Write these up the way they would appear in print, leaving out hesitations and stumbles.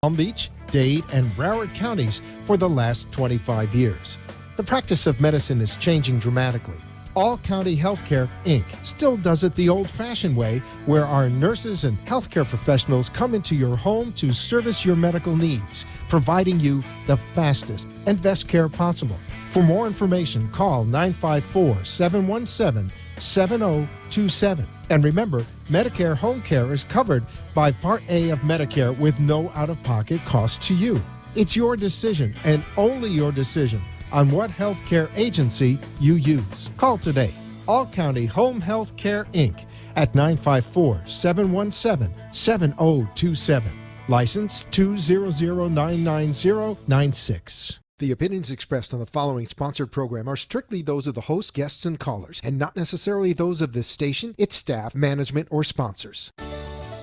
Palm Beach, Dade, and Broward counties for the last 25 years. The practice of medicine is changing dramatically. All County Healthcare, Inc. still does it the old-fashioned way, where our nurses and healthcare professionals come into your home to service your medical needs, providing you the fastest and best care possible. For more information, call 954-717-7027. And remember, Medicare Home Care is covered by Part A of Medicare with no out-of-pocket cost to you. It's your decision, and only your decision, on what healthcare agency you use. Call today. All County Home Health Care, Inc. at 954-717-7027. License 200999096. The opinions expressed on the following sponsored program are strictly those of the host, guests, and callers, and not necessarily those of this station, its staff, management, or sponsors.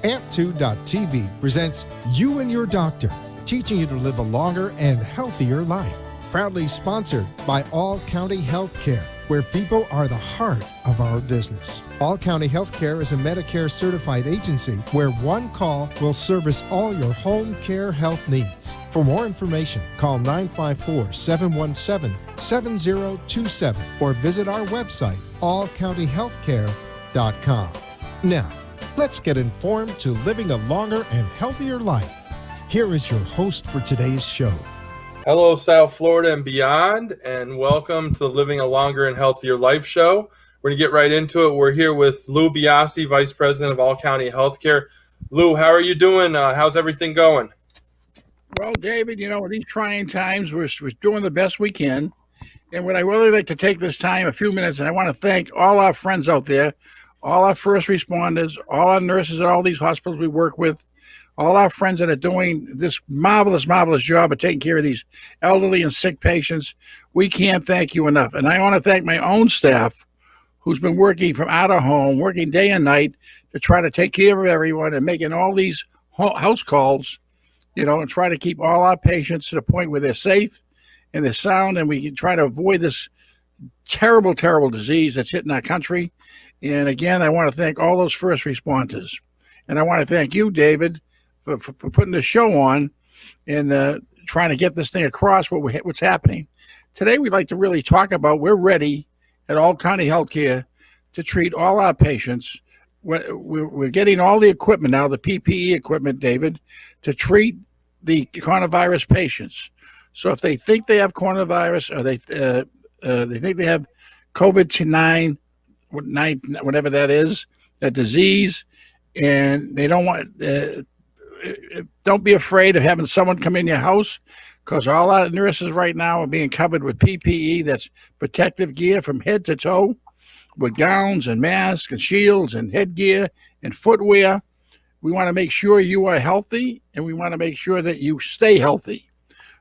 Amp2.tv presents You and Your Doctor, teaching you to live a longer and healthier life. Proudly sponsored by All County Healthcare, where people are the heart of our business. All County Healthcare is a Medicare certified agency where one call will service all your home care health needs. For more information, call 954-717-7027 or visit our website, allcountyhealthcare.com. Now, let's get informed to living a longer and healthier life. Here is your host for today's show. Hello, South Florida and beyond, and welcome to the Living a Longer and Healthier Life show. We're going to get right into it. We're here with Lou Biasi, Vice President of All County Healthcare. Lou, how are you doing? How's everything going? Well, David, in these trying times, we're doing the best we can. And what I really like to take this time, a few minutes, and I want to thank all our friends out there, all our first responders, all our nurses at all these hospitals we work with, all our friends that are doing this marvelous, marvelous job of taking care of these elderly and sick patients. We can't thank you enough. And I want to thank my own staff who's been working from out of home, working day and night to try to take care of everyone and making all these house calls, and try to keep all our patients to the point where they're safe and they're sound, and we can try to avoid this terrible, terrible disease that's hitting our country. And again, I want to thank all those first responders. And I want to thank you, David, for putting the show on and trying to get this thing across what's happening. Today, we'd like to really talk about we're ready at All County Healthcare to treat all our patients. We're getting all the equipment now, the PPE equipment, David, to treat the coronavirus patients. So if they think they have coronavirus or they think they have COVID-19, whatever that is, that disease, and they don't want... don't be afraid of having someone come in your house, because all our nurses right now are being covered with PPE, that's protective gear from head to toe, with gowns and masks and shields and headgear and footwear. We want to make sure you are healthy, and we want to make sure that you stay healthy.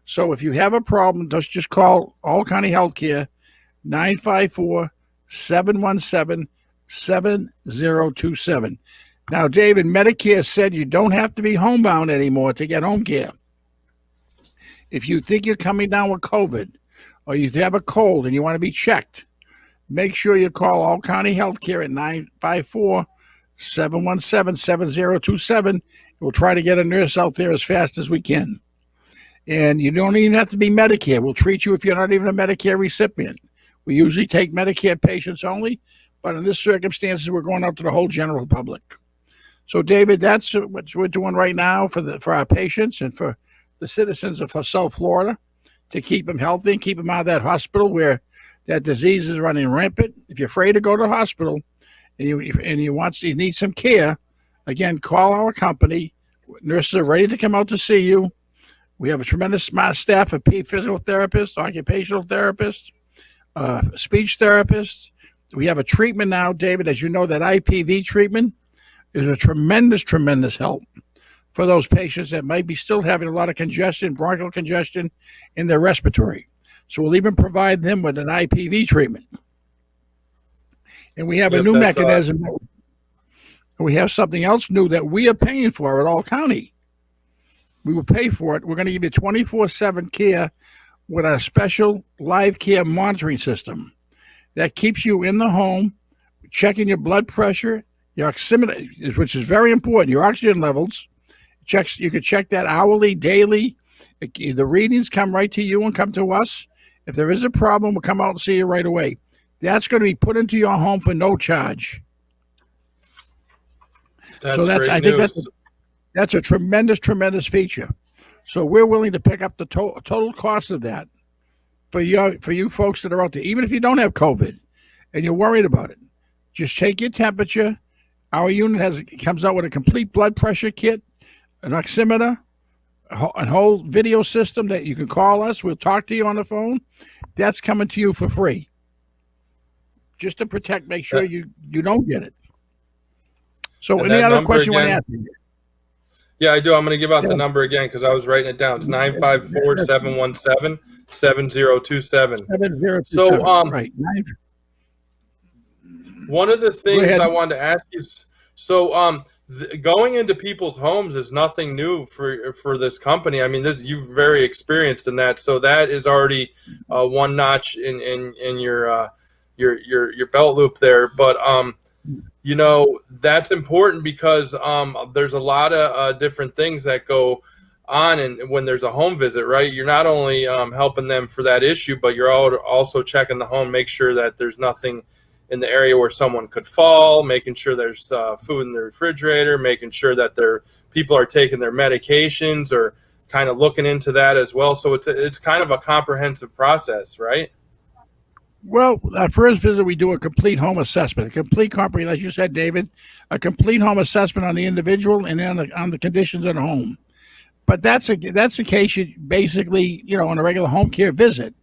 So if you have a problem, just call All County Healthcare, 954-717-7027. Now, David, Medicare said you don't have to be homebound anymore to get home care. If you think you're coming down with COVID or you have a cold and you want to be checked, make sure you call All County Healthcare at 954-717-7027. We'll try to get a nurse out there as fast as we can. And you don't even have to be Medicare. We'll treat you if you're not even a Medicare recipient. We usually take Medicare patients only, but in this circumstances, we're going out to the whole general public. So, David, that's what we're doing right now for our patients and for the citizens of South Florida, to keep them healthy and keep them out of that hospital where that disease is running rampant. If you're afraid to go to the hospital and you need some care, again, call our company. Nurses are ready to come out to see you. We have a tremendous amount of staff of physical therapists, occupational therapists, speech therapists. We have a treatment now, David, as you know, that IPV treatment is a tremendous, tremendous help for those patients that might be still having a lot of congestion, bronchial congestion in their respiratory. So we'll even provide them with an IPV treatment. And we have a new mechanism. We have something else new that we are paying for at All County. We will pay for it. We're going to give you 24/7 care with a special live care monitoring system that keeps you in the home, checking your blood pressure, your oximeter, which is very important, your oxygen levels, You could check that hourly, daily. The readings come right to you and come to us. If there is a problem, we'll come out and see you right away. That's going to be put into your home for no charge. That's great news. That's a tremendous feature. So we're willing to pick up the total cost of that for you folks that are out there, even if you don't have COVID and you're worried about it. Just take your temperature. Our unit comes out with a complete blood pressure kit, an oximeter, a whole video system that you can call us. We'll talk to you on the phone. That's coming to you for free, just to protect. Make sure you don't get it. So, any other question you want to ask me? Yeah, I do. I'm going to give out the number again because I was writing it down. It's 954-717-7027. 7027. So, right. One of the things I wanted to ask you, so going into people's homes is nothing new for this company. I mean, you're very experienced in that, so that is already one notch in your belt loop there. But that's important because there's a lot of different things that go on, and when there's a home visit, right? You're not only helping them for that issue, but you're also checking the home, make sure that there's nothing in the area where someone could fall, making sure there's food in the refrigerator, making sure that people are taking their medications, or kind of looking into that as well. So it's kind of a comprehensive process, right? Well, at first visit, we do a complete home assessment, a complete comprehensive, like you said, David, a complete home assessment on the individual and then on the conditions at home. But that's the case you basically, on a regular home care visit.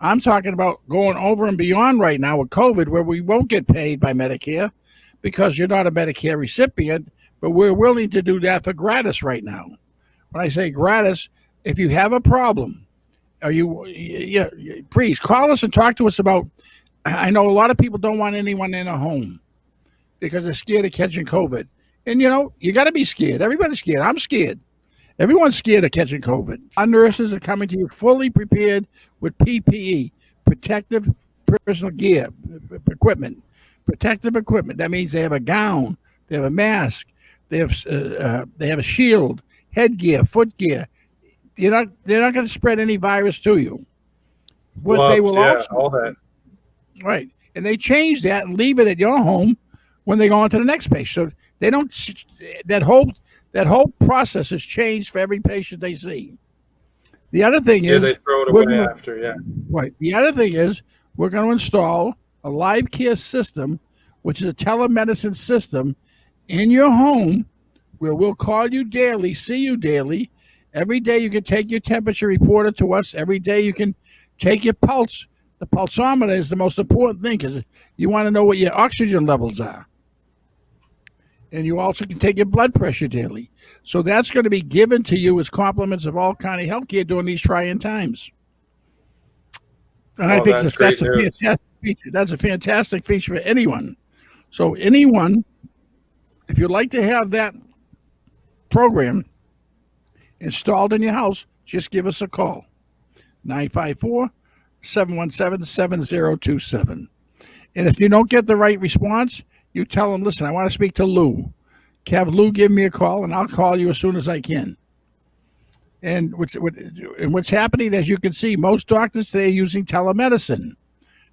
I'm talking about going over and beyond right now with COVID, where we won't get paid by Medicare because you're not a Medicare recipient, but we're willing to do that for gratis right now. When I say gratis, if you have a problem, please call us and talk to us about. I know a lot of people don't want anyone in a home because they're scared of catching COVID. And, you got to be scared. Everybody's scared. I'm scared. Everyone's scared of catching COVID. Our nurses are coming to you fully prepared with PPE, protective personal gear, equipment, protective equipment. That means they have a gown, they have a mask, they have a shield, headgear, footgear. They're not going to spread any virus to you. Gloves, all that. Right, and they change that and leave it at your home when they go on to the next patient. So they don't. That whole process has changed for every patient they see. The other thing is they throw it away after. Yeah. Right. The other thing is we're going to install a live care system, which is a telemedicine system in your home where we'll call you daily, see you daily. Every day you can take your temperature reported to us. Every day you can take your pulse. The pulsometer is the most important thing because you want to know what your oxygen levels are. And you also can take your blood pressure daily. So that's going to be given to you as compliments of All County Healthcare during these trying times. And I think that's a fantastic feature. That's a fantastic feature for anyone. So anyone, if you'd like to have that program installed in your house, just give us a call. 954-717-7027. And if you don't get the right response, you tell them, listen, I want to speak to Lou. Have Lou give me a call, and I'll call you as soon as I can. And what's happening, as you can see, most doctors today are using telemedicine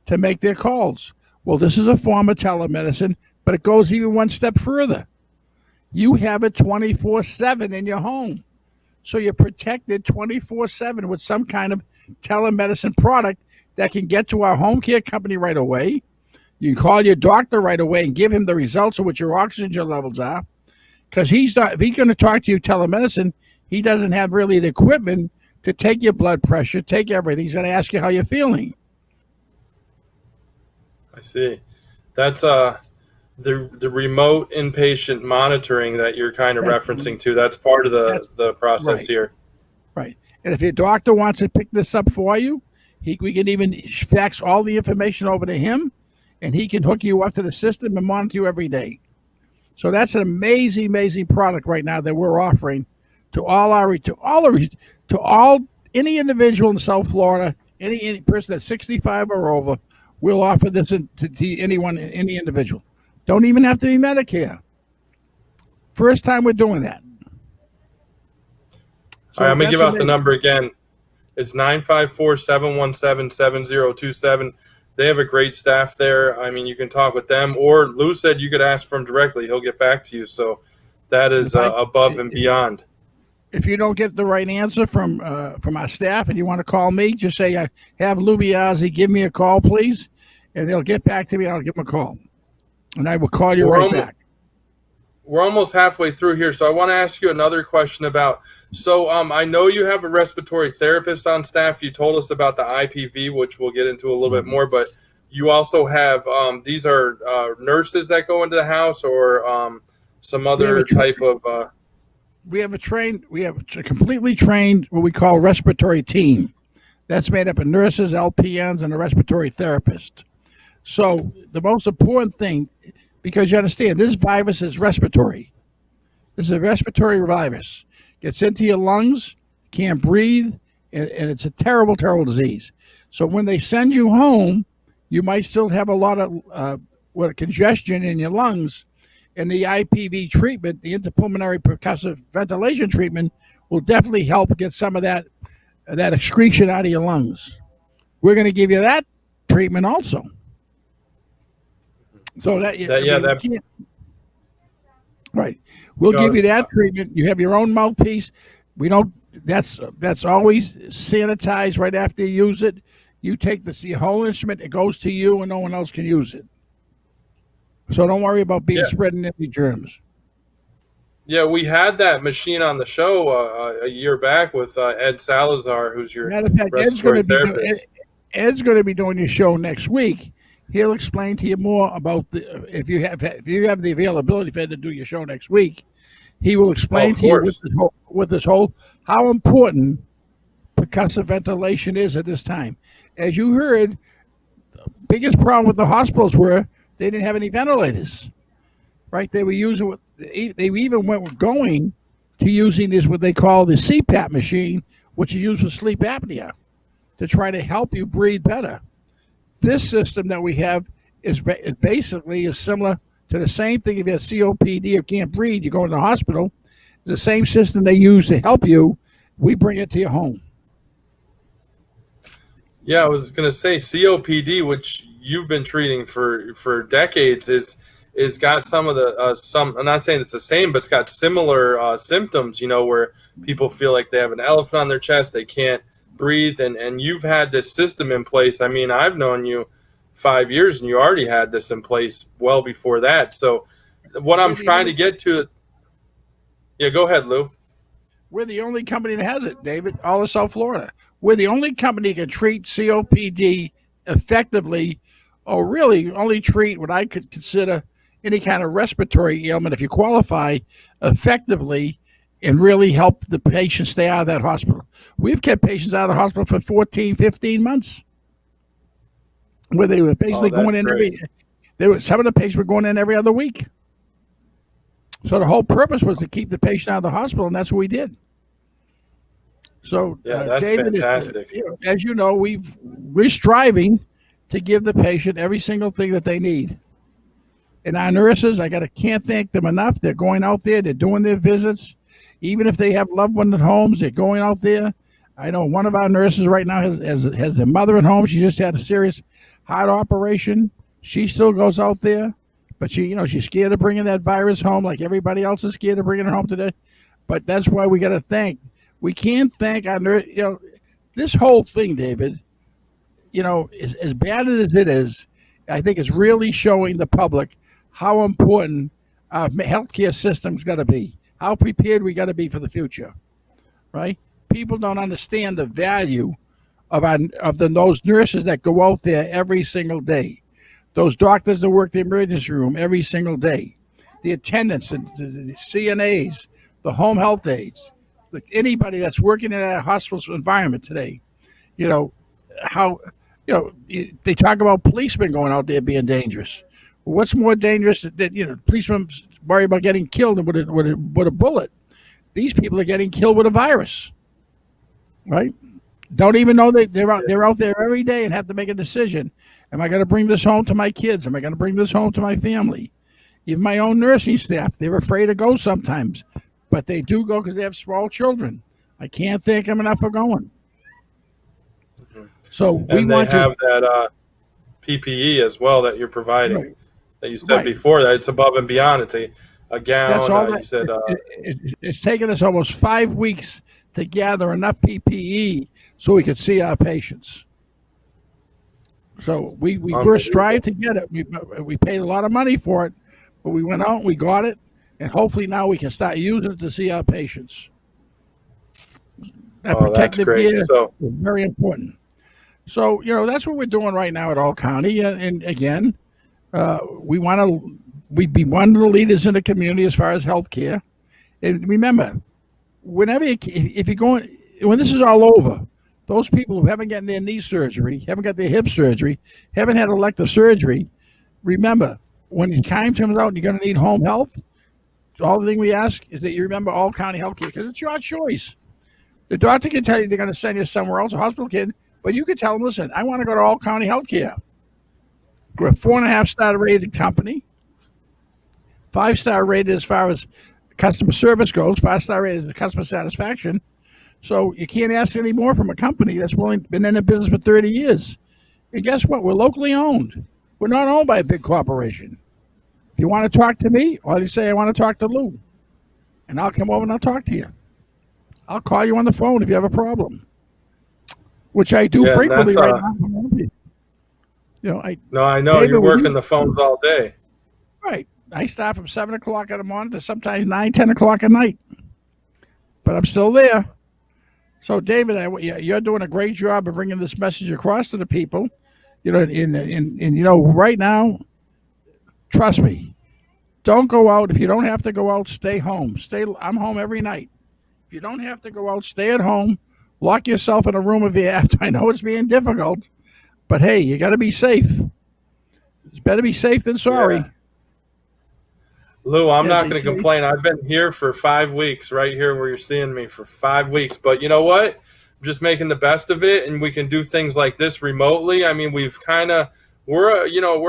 to make their calls. Well, this is a form of telemedicine, but it goes even one step further. You have it 24/7 in your home. So you're protected 24/7 with some kind of telemedicine product that can get to our home care company right away. You can call your doctor right away and give him the results of what your oxygen levels are. Because if he's going to talk to you telemedicine, he doesn't have really the equipment to take your blood pressure, take everything. He's going to ask you how you're feeling. I see. That's the remote inpatient monitoring that you're kind of referencing to. That's part of the process here. Right. And if your doctor wants to pick this up for you, we can even fax all the information over to him, and he can hook you up to the system and monitor you every day. So that's an amazing, amazing product right now that we're offering to any individual in South Florida, any person that's 65 or over. We'll offer this to anyone, any individual. Don't even have to be Medicare. First time we're doing that. All right, I'm going to that's give out the amazing. number again. It's 954-717-7027. They have a great staff there. I mean, you can talk with them, or Lou said you could ask for him directly. He'll get back to you. So that is above and beyond. If you don't get the right answer from our staff and you want to call me, just say, have Lou Biazzi give me a call, please, and they'll get back to me, and I'll give them a call. And I will call you back. We're almost halfway through here, so I want to ask you another question about. So I know you have a respiratory therapist on staff. You told us about the IPV, which we'll get into a little bit more, but you also have these are nurses that go into the house, or some other type of. We have a completely trained what we call respiratory team. That's made up of nurses, LPNs, and a respiratory therapist. So the most important thing, because you understand, this virus is respiratory. This is a respiratory virus. Gets into your lungs, can't breathe, and it's a terrible, terrible disease. So when they send you home, you might still have a lot of congestion in your lungs. And the IPV treatment, the interpulmonary percussive ventilation treatment, will definitely help get some of that excretion out of your lungs. We're going to give you that treatment also. So right. We'll give you that treatment. You have your own mouthpiece. We don't. That's always sanitized right after you use it. You take the whole instrument. It goes to you, and no one else can use it. So don't worry about spreading any germs. Yeah, we had that machine on the show a year back with Ed Salazar, who's your respiratory therapist. Ed's going to be doing your show next week. He'll explain to you more about if you have the availability for Ed to do your show next week. He will explain to you with this whole how important percussive ventilation is at this time. As you heard, the biggest problem with the hospitals were they didn't have any ventilators, right? They were using they even went going to using this what they call the CPAP machine, which is used for sleep apnea, to try to help you breathe better. This system that we have is basically similar to the same thing. If you have COPD or can't breathe, you go in the hospital. The same system they use to help you, we bring it to your home. Yeah, I was going to say COPD, which you've been treating for decades, is got some of the some. I'm not saying it's the same, but it's got similar symptoms. Where people feel like they have an elephant on their chest, they can't breathe, and you've had this system in place. I mean, I've known you 5 years, and you already had this in place well before that. So, what I'm trying to get to. Yeah, go ahead, Lou. We're the only company that has it, David, all of South Florida. We're the only company that can treat COPD effectively, or really only treat what I could consider any kind of respiratory ailment, if you qualify, effectively, and really help the patient stay out of that hospital. We've kept some out of the hospital for 14, 15 months, where they were basically going in some of the patients were going in every other week. So the whole purpose was to keep the patient out of the hospital, and that's what we did. So, that's David, fantastic. As you know, we're striving to give the patient every single thing that they need. And our nurses, can't thank them enough. They're going out there, they're doing their visits. Even if they have loved ones at homes, they're going out there. I know one of our nurses right now has their mother at home. She just had a serious heart operation. She still goes out there. But she's scared of bringing that virus home, like everybody else is scared of bringing it home today. But that's why we got to we can't thank our nurse. This whole thing, David, as bad as it is, I think it's really showing the public how important our healthcare system's got to be, how prepared we got to be for the future, right? People don't understand the value of those nurses that go out there every single day. Those doctors that work the emergency room every single day, the attendants and the CNAs, the home health aides, anybody that's working in a hospital environment today, they talk about policemen going out there being dangerous. Well, what's more dangerous that policemen worry about getting killed with a bullet? These people are getting killed with a virus, right? Don't even know that they're out there every day and have to make a decision. Am I going to bring this home to my kids? Am I going to bring this home to my family? Even my own nursing staff, they're afraid to go sometimes, but they do go because they have small children. I can't thank them enough for going. So we And they want have to. that PPE as well that you're providing. Right, That you said right. before that it's above and beyond. It's a That's gown. all You said it's taken us almost 5 weeks to gather enough PPE so we could see our patients. So we were strived to get it. We paid a lot of money for it, but we went out and we got it, and hopefully now we can start using it to see our patients. That that's protective great. gear So is very important. So that's what we're doing right now at All County, and again, we'd be one of the leaders in the community as far as healthcare. And remember, if you're going, when this is all over, those people who haven't gotten their knee surgery, haven't got their hip surgery, haven't had elective surgery, remember, when your time comes out and you're going to need home health, all the thing we ask is that you remember All County Healthcare, because it's your choice. The doctor can tell you they're going to send you somewhere else, a hospital can, but you can tell them, listen, I want to go to All County Healthcare. We're a 4.5-star rated company, 5-star rated as far as customer service goes, 5-star rated as customer satisfaction. So you can't ask any more from a company that's been in the business for 30 years. And guess what? We're locally owned. We're not owned by a big corporation. If you want to talk to me, all you say, I want to talk to Lou. And I'll come over and I'll talk to you. I'll call you on the phone if you have a problem, which I do frequently right now. No, I know. David, You're working the phones all day. Right. I start from 7 o'clock in the morning to sometimes 9, 10 o'clock at night. But I'm still there. So, David, you're doing a great job of bringing this message across to the people. Right now, trust me, don't go out. If you don't have to go out, stay home. I'm home every night. If you don't have to go out, stay at home. Lock yourself in a room if you have to. I know it's being difficult, but hey, you got to be safe. It's better be safe than sorry. Yeah. Lou, I'm not going to complain. I've been here for 5 weeks, right here where you're seeing me for 5 weeks. But you know what? I'm just making the best of it, and we can do things like this remotely. I mean, we're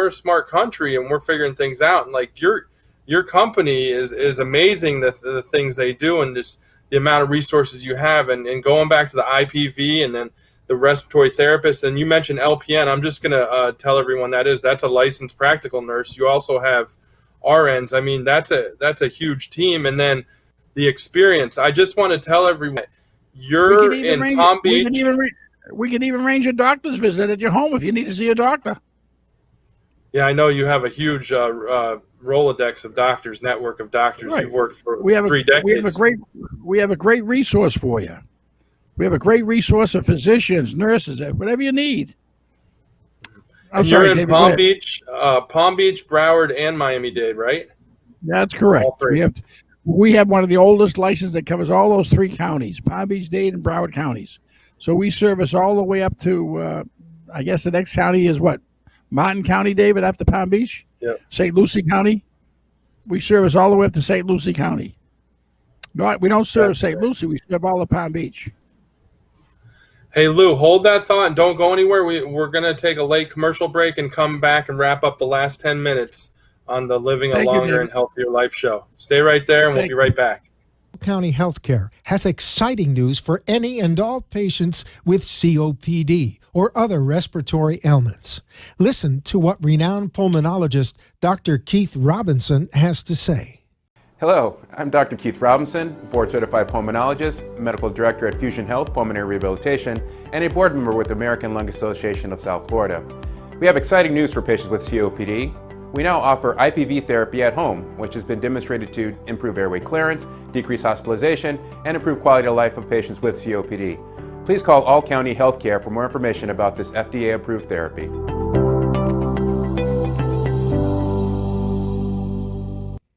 a smart country, and we're figuring things out. And like your company is amazing, the things they do, and just the amount of resources you have. And going back to the IPV and then the respiratory therapist, and you mentioned LPN. I'm just going to tell everyone that's a licensed practical nurse. You also have RNs. I mean, that's a huge team. And then the experience. I just want to tell everyone, you're in Palm Beach. We can even arrange a doctor's visit at your home if you need to see a doctor. Yeah, I know you have a huge Rolodex of doctors, network of doctors. Right. You've worked for 3 decades. We have a great resource for you. We have a great resource of physicians, nurses, whatever you need. You're in Palm Beach, Broward, and Miami-Dade, right? That's correct. All 3. We have one of the oldest licenses that covers all those 3 counties, Palm Beach, Dade, and Broward counties. So we service all the way up to, I guess the next county is what? Martin County, David, after Palm Beach? Yeah. St. Lucie County? We service all the way up to St. Lucie County. No, we don't serve St. Lucie. We serve all of Palm Beach. Hey, Lou, hold that thought and don't go anywhere. We're going to take a late commercial break and come back and wrap up the last 10 minutes on the Living a Longer and Healthier Life show. Stay right there, and we'll be right back. County Healthcare has exciting news for any and all patients with COPD or other respiratory ailments. Listen to what renowned pulmonologist Dr. Keith Robinson has to say. Hello, I'm Dr. Keith Robinson, board-certified pulmonologist, medical director at Fusion Health Pulmonary Rehabilitation, and a board member with the American Lung Association of South Florida. We have exciting news for patients with COPD. We now offer IPV therapy at home, which has been demonstrated to improve airway clearance, decrease hospitalization, and improve quality of life of patients with COPD. Please call All County Healthcare for more information about this FDA-approved therapy.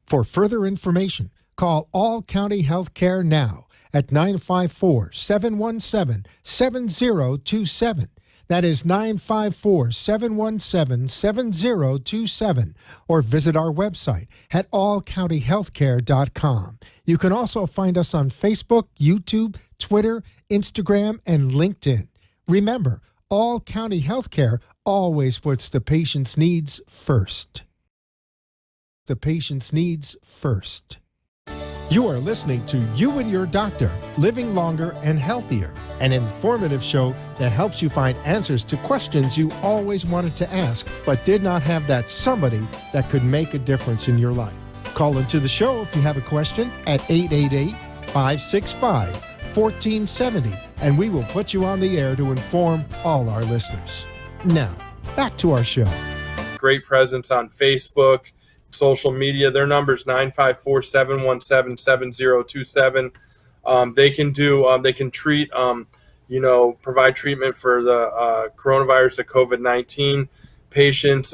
For further information, call All County Healthcare now at 954-717-7027. That is 954-717-7027, or visit our website at allcountyhealthcare.com. You can also find us on Facebook, YouTube, Twitter, Instagram, and LinkedIn. Remember, All County Healthcare always puts the patient's needs first. The patient's needs first. You are listening to You and Your Doctor, Living Longer and Healthier, an informative show that helps you find answers to questions you always wanted to ask but did not have that somebody that could make a difference in your life. Call into the show if you have a question at 888-565-1470, and we will put you on the air to inform all our listeners. Now, back to our show. Great presence on Facebook, social media. Their number is 954-717-7027. They can treat, provide treatment for the coronavirus, the COVID-19 patients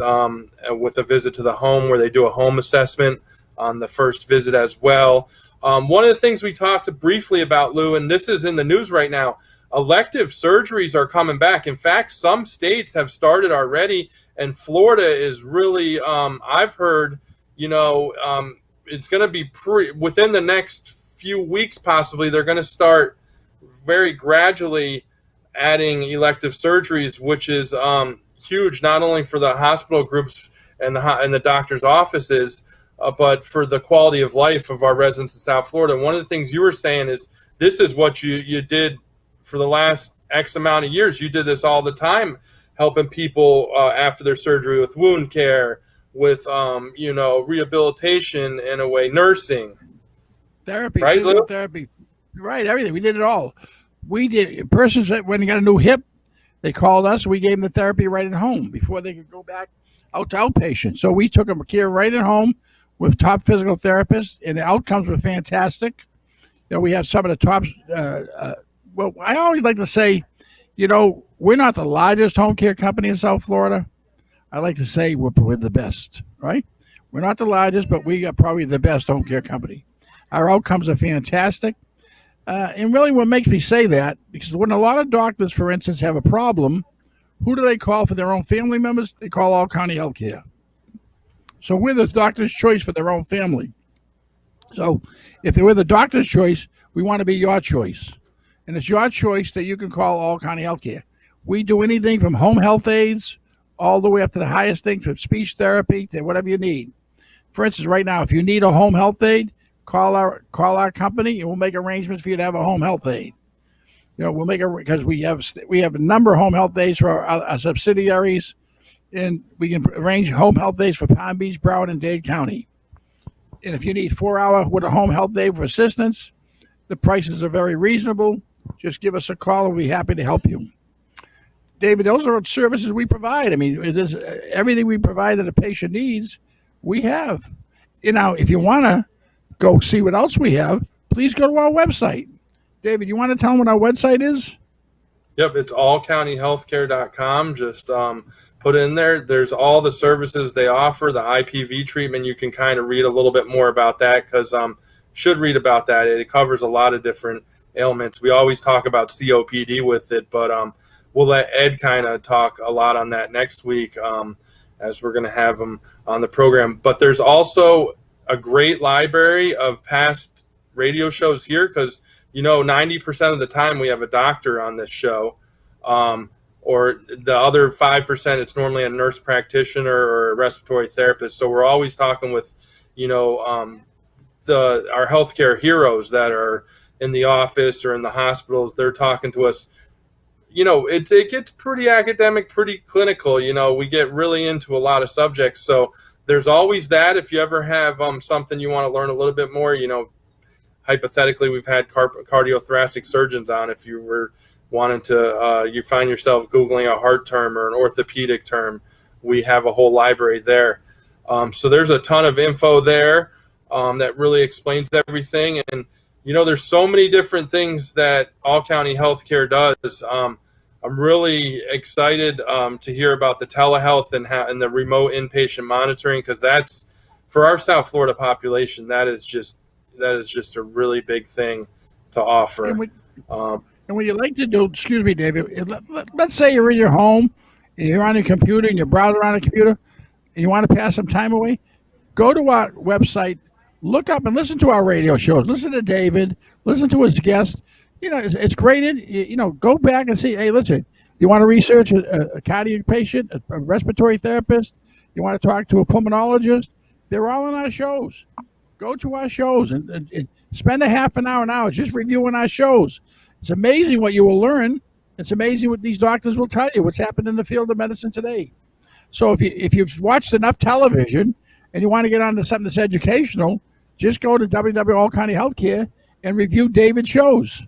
with a visit to the home where they do a home assessment on the first visit as well. One of the things we talked briefly about, Lou, and this is in the news right now, elective surgeries are coming back. In fact, some states have started already, and Florida is really, I've heard, it's going to be within the next few weeks, possibly, they're going to start very gradually adding elective surgeries, which is huge, not only for the hospital groups and the doctor's offices, but for the quality of life of our residents in South Florida. One of the things you were saying is this is what you did for the last X amount of years. You did this all the time, helping people after their surgery with wound care, with rehabilitation in a way, nursing, therapy, right, physical Lou? therapy, right? Everything. We did it all. We did. Persons that when they got a new hip, they called us. We gave them the therapy right at home before they could go back out to outpatient. So we took them care right at home with top physical therapists, and the outcomes were fantastic. We have some of the tops. Well, I always like to say, we're not the largest home care company in South Florida. I like to say we're the best, right? We're not the largest, but we are probably the best home care company. Our outcomes are fantastic. And really what makes me say that, because when a lot of doctors, for instance, have a problem, who do they call for their own family members? They call All County Healthcare. So we're the doctor's choice for their own family. So if they were the doctor's choice, we want to be your choice. And it's your choice that you can call All County Healthcare. We do anything from home health aides all the way up to the highest thing, from speech therapy to whatever you need. For instance, right now, if you need a home health aide, call our company and we'll make arrangements for you to have a home health aide. We'll make because we have a number of home health aides for our subsidiaries, and we can arrange home health aides for Palm Beach, Broward, and Dade County. And if you need 4 hour with a home health aide for assistance, the prices are very reasonable. Just give us a call and we'll be happy to help you. David, those are services we provide. I mean, it is everything we provide that a patient needs, we have. If you want to go see what else we have, please go to our website. David, you want to tell them what our website is? Yep, it's allcountyhealthcare.com. Just put in there. There's all the services they offer. The IPV treatment, you can kind of read a little bit more about that, because should read about that. It covers a lot of different ailments. We always talk about COPD with it, but we'll let Ed kind of talk a lot on that next week, as we're going to have him on the program. But there's also a great library of past radio shows here, because 90% of the time we have a doctor on this show, or the other 5% it's normally a nurse practitioner or a respiratory therapist. So we're always talking with our healthcare heroes that are in the office or in the hospitals. They're talking to us. It gets pretty academic, pretty clinical. We get really into a lot of subjects. So there's always that. If you ever have something you want to learn a little bit more, hypothetically, we've had cardiothoracic surgeons on. If you were wanting to, you find yourself Googling a heart term or an orthopedic term, we have a whole library there. So there's a ton of info there that really explains everything. And there's so many different things that All County Healthcare does. I'm really excited to hear about the telehealth and the remote inpatient monitoring, because that's, for our South Florida population, that is just a really big thing to offer. And what you like to do, excuse me, David, let's say you're in your home and you're on your computer and you're browsing on a computer and you want to pass some time away, go to our website, look up and listen to our radio shows. Listen to David. Listen to his guests. It's great. Go back and see, hey, listen, you want to research a cardiac patient, a respiratory therapist, you want to talk to a pulmonologist, they're all in our shows. Go to our shows and Spend a half an hour just reviewing our shows. It's amazing what you will learn. It's amazing what these doctors will tell you, what's happened in the field of medicine today. So if you've watched enough television and you want to get onto something that's educational, just go to www All County Healthcare and review David's shows.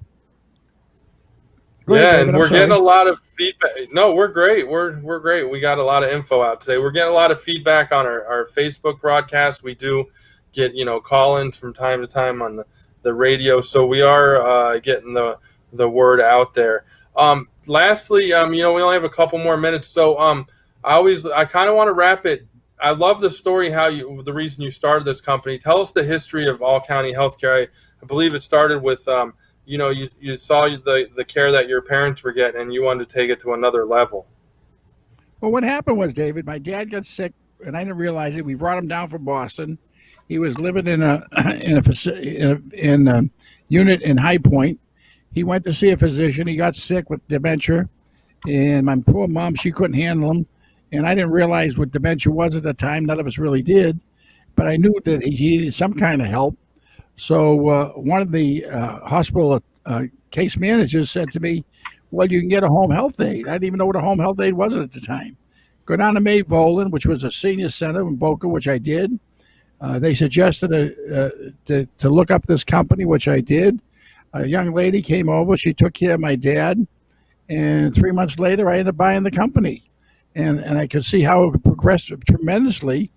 Go ahead, David, and we're getting a lot of feedback. No, we're great. We're great. We got a lot of info out today. We're getting a lot of feedback on our Facebook broadcast. We do get, call-ins from time to time on the radio. So we are getting the word out there. Lastly, we only have a couple more minutes. So I kind of want to wrap it. I love the story, the reason you started this company. Tell us the history of All County Healthcare. I believe it started with, you saw the care that your parents were getting and you wanted to take it to another level. Well, what happened was, David, my dad got sick and I didn't realize it. We brought him down from Boston. He was living in a unit in High Point. He went to see a physician. He got sick with dementia, and my poor mom, she couldn't handle him. And I didn't realize what dementia was at the time. None of us really did, but I knew that he needed some kind of help. So one of the hospital case managers said to me, "Well, you can get a home health aide." I didn't even know what a home health aide was at the time. Go down to Mayvolan, which was a senior center in Boca, which I did. They suggested to look up this company, which I did. A young lady came over. She took care of my dad. And 3 months later, I ended up buying the company. And I could see how it progressed tremendously.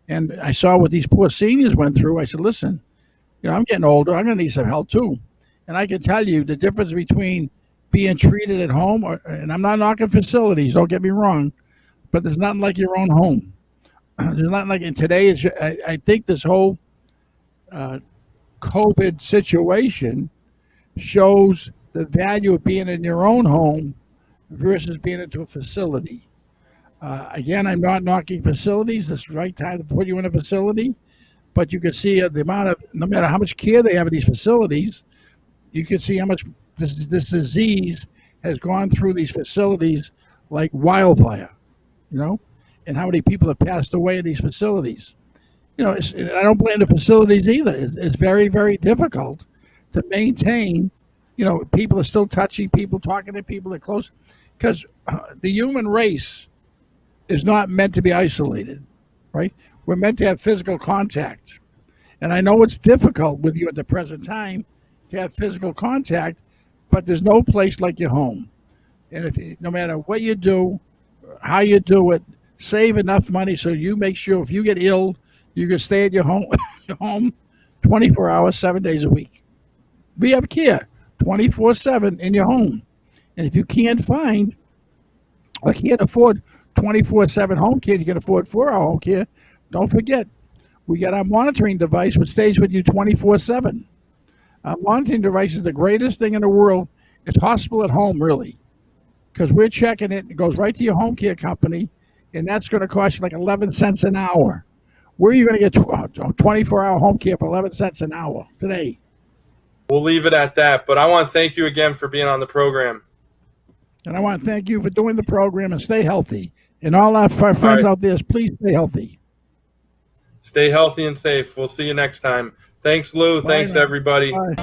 And I saw what these poor seniors went through. I said, listen, I'm getting older. I'm going to need some help too. And I can tell you the difference between being treated at home, and I'm not knocking facilities, don't get me wrong, but there's nothing like your own home. There's nothing like, and today, I think this whole COVID situation shows the value of being in your own home versus being into a facility. Again, I'm not knocking facilities. It's the right time to put you in a facility. But you can see the amount of, no matter how much care they have in these facilities, you can see how much this disease has gone through these facilities like wildfire, and how many people have passed away in these facilities. And I don't blame the facilities either. It's very, very difficult to maintain. People are still touching people, talking to people that are close, because the human race is not meant to be isolated, right? We're meant to have physical contact. And I know it's difficult with you at the present time to have physical contact, but there's no place like your home. And no matter what you do, how you do it, save enough money so you make sure if you get ill, you can stay at your home 24 hours, 7 days a week. We have care 24/7 in your home. And if you can't find or can't afford 24/7 home care, you can afford 4-hour home care, don't forget, we got our monitoring device which stays with you 24/7. Our monitoring device is the greatest thing in the world. It's hospital at home, really, because we're checking it. It goes right to your home care company, and that's going to cost you like 11 cents an hour. Where are you going to get 24-hour home care for 11 cents an hour today? We'll leave it at that, but I want to thank you again for being on the program. And I want to thank you for doing the program, and stay healthy. And all our friends out there, please stay healthy. Stay healthy and safe. We'll see you next time. Thanks, Lou. Bye, Thanks, man. everybody. Bye.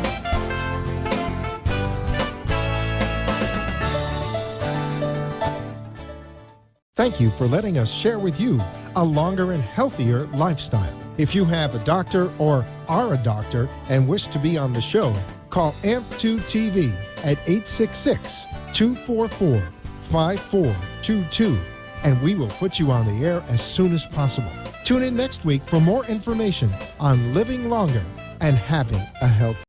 Thank you for letting us share with you a longer and healthier lifestyle. If you have a doctor or are a doctor and wish to be on the show, call AMP2 TV at 866-244-5422, and we will put you on the air as soon as possible. Tune in next week for more information on living longer and having a healthy